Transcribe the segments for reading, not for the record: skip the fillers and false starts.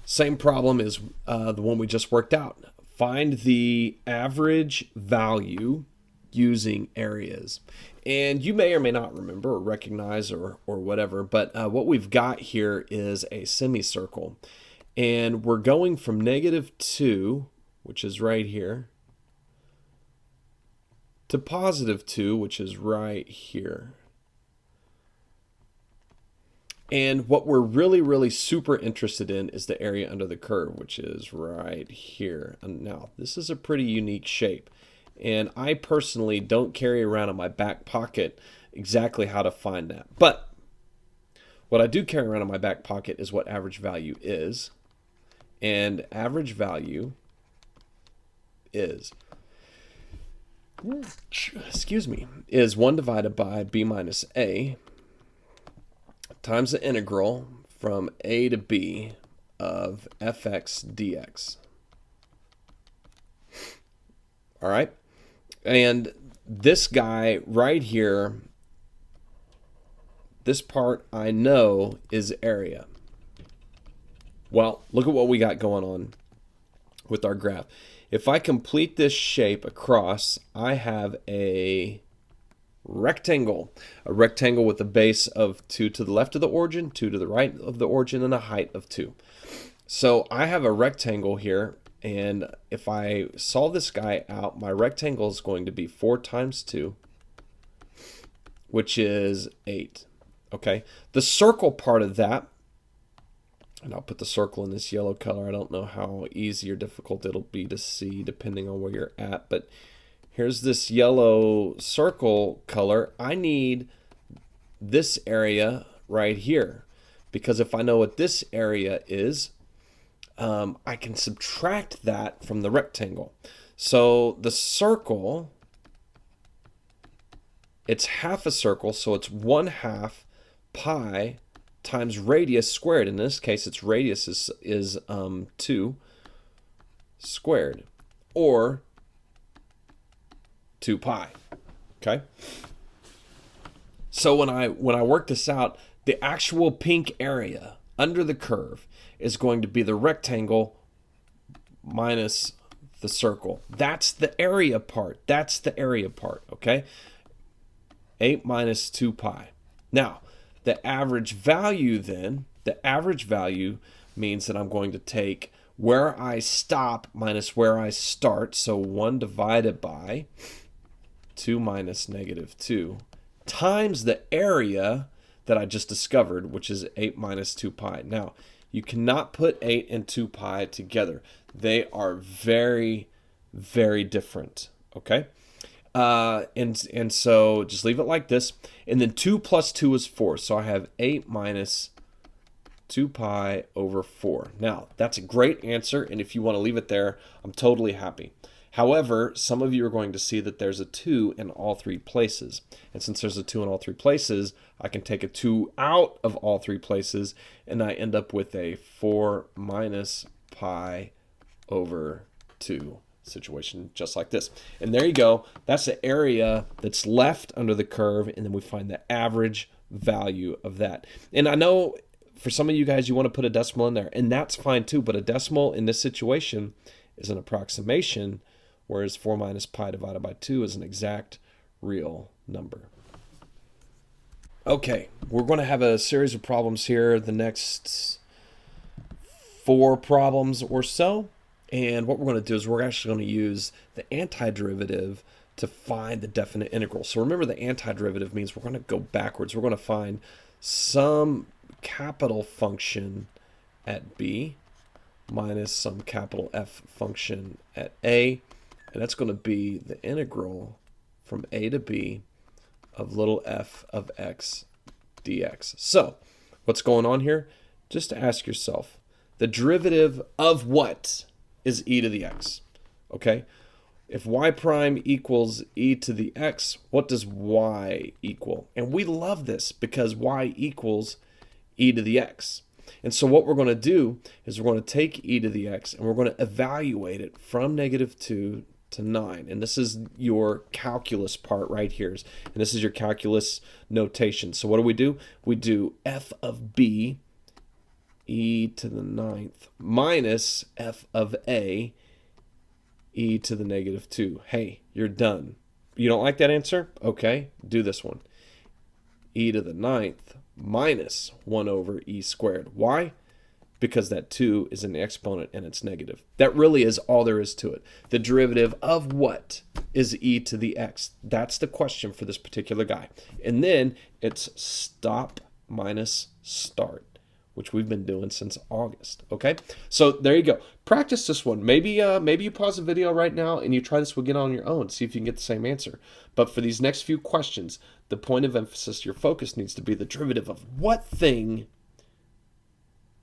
Same problem as the one we just worked out. Find the average value using areas. And you may or may not remember or recognize or whatever, but what we've got here is a semicircle. And we're going from -2, which is right here, to +2, which is right here. And what we're really super interested in is the area under the curve, which is right here. And now, this is a pretty unique shape. And I personally don't carry around in my back pocket exactly how to find that. But what I do carry around in my back pocket is what average value is. And average value is, excuse me, is 1 divided by b minus a times the integral from a to b of fx dx. All right? And this guy right here, this part I know is area. Well, look at what we got going on with our graph. If I complete this shape across, I have a rectangle with a base of 2 to the left of the origin, 2 to the right of the origin, and a height of 2. So I have a rectangle here, and if I solve this guy out, my rectangle is going to be 4 times 2, which is 8. Okay, the circle part of that, and I'll put the circle in this yellow color. I don't know how easy or difficult it'll be to see depending on where you're at, but here's this yellow circle color. I need this area right here, because if I know what this area is, I can subtract that from the rectangle. So the circle, it's half a circle, so it's 1/2 pi times radius squared. In this case, its radius is 2 squared, or 2 pi. Okay. So when I work this out, the actual pink area under the curve is going to be the rectangle minus the circle. That's the area part. That's the area part. Okay. 8 minus 2 pi. Now, the average value then, the average value means that I'm going to take where I stop minus where I start. So 1 divided by 2 minus -2 times the area that I just discovered, which is 8 minus 2 pi. Now, you cannot put 8 and 2 pi together. They are very different, okay? And so just leave it like this. And then 2 plus 2 is 4. So I have 8 minus 2 pi over 4. Now, that's a great answer, and if you want to leave it there, I'm totally happy. However, some of you are going to see that there's a 2 in all 3 places. And since there's a 2 in all 3 places, I can take a 2 out of all 3 places, and I end up with a 4 minus pi over 2 situation, just like this. And there you go. That's the area that's left under the curve, and then we find the average value of that. And I know for some of you guys, you want to put a decimal in there, and that's fine too, but a decimal in this situation is an approximation, whereas 4 minus pi divided by 2 is an exact real number. Okay, we're going to have a series of problems here, the next 4 problems or so. And what we're going to do is we're actually going to use the antiderivative to find the definite integral. So remember, the antiderivative means we're going to go backwards. We're going to find some capital function at b minus some capital F function at a. And that's going to be the integral from a to b of little f of x dx. So what's going on here? Just ask yourself, the derivative of what is e to the x? Okay, if y prime equals e to the x, what does y equal? And we love this because y equals e to the x. And so what we're going to do is we're going to take e to the x and we're going to evaluate it from -2 to 9. And this is your calculus part right here. And this is your calculus notation. So what do? We do f of b e to the ninth minus f of a e to the negative 2. Hey, you're done. You don't like that answer? Okay, do this one. E to the ninth minus 1 over e squared. Why? Because that 2 is in the exponent and it's negative. That really is all there is to it. The derivative of what is e to the x? That's the question for this particular guy. And then it's stop minus start, which we've been doing since August. Okay, so there you go. Practice this one. Maybe you pause the video right now and you try this again on your own. See if you can get the same answer. But for these next few questions, the point of emphasis, your focus needs to be the derivative of what thing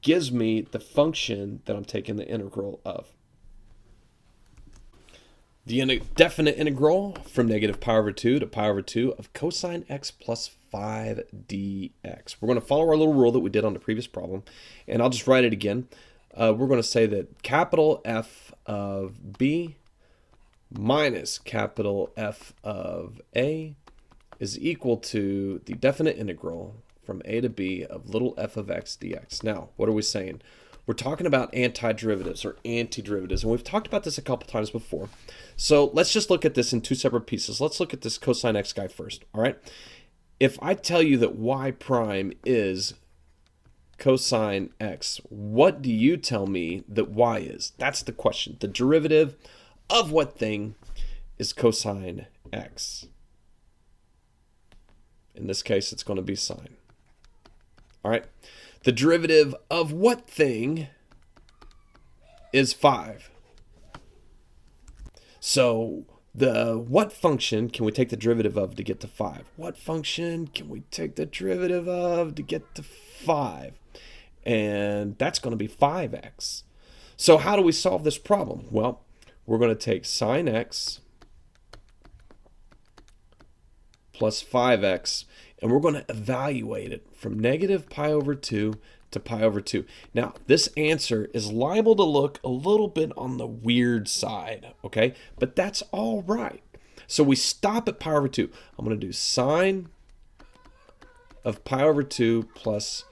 gives me the function that I'm taking the integral of. The definite integral from negative pi over 2 to pi over 2 of cosine x plus 5 dx. We're going to follow our little rule that we did on the previous problem, and I'll just write it again. We're going to say that capital F of b minus capital F of a is equal to the definite integral from a to b of little f of x dx. Now, what are we saying? We're talking about antiderivatives or antiderivatives, and we've talked about this a couple times before. So let's just look at this in two separate pieces. Let's look at this cosine x guy first, all right? If I tell you that y prime is cosine x, what do you tell me that y is? That's the question. The derivative of what thing is cosine x? In this case, it's going to be sine. All right. The derivative of what thing is 5? So what function can we take the derivative of to get to 5? What function can we take the derivative of to get to 5? And that's going to be 5x. So how do we solve this problem? Well, we're going to take sine x plus 5x, and we're going to evaluate it from negative pi over 2 to pi over 2. Now, this answer is liable to look a little bit on the weird side, okay? But that's all right. So we stop at pi over 2. I'm going to do sine of pi over 2 plus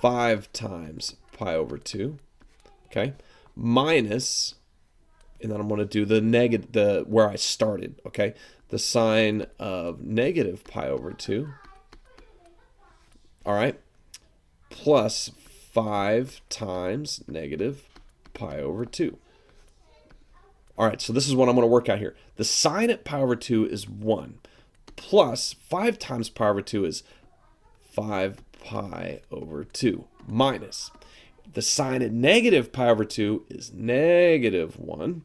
5 times pi over 2, okay? Minus, and then I'm going to do the negative, where I started, okay? The sine of negative pi over 2, all right, plus 5 times negative pi over 2. All right, so this is what I'm going to work out here. The sine at pi over 2 is 1, plus 5 times pi over 2 is 5 pi over 2, minus the sine at negative pi over 2 is negative 1,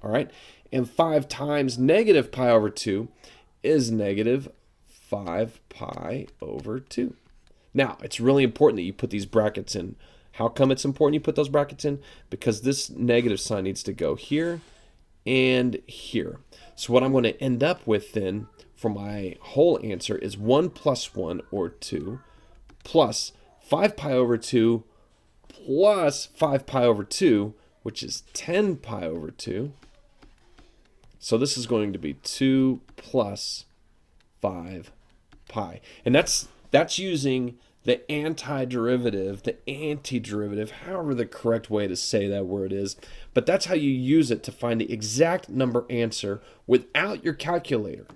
all right, and 5 times negative pi over 2 is negative 5 pi over 2. Now, it's really important that you put these brackets in. How come it's important you put those brackets in? Because this negative sign needs to go here and here. So what I'm going to end up with then for my whole answer is 1 plus 1, or 2, plus 5 pi over 2 plus 5 pi over 2, which is 10 pi over 2. So this is going to be 2 plus 5 pi. And that's using the antiderivative, the antiderivative, however the correct way to say that word is. But that's how you use it to find the exact number answer without your calculator.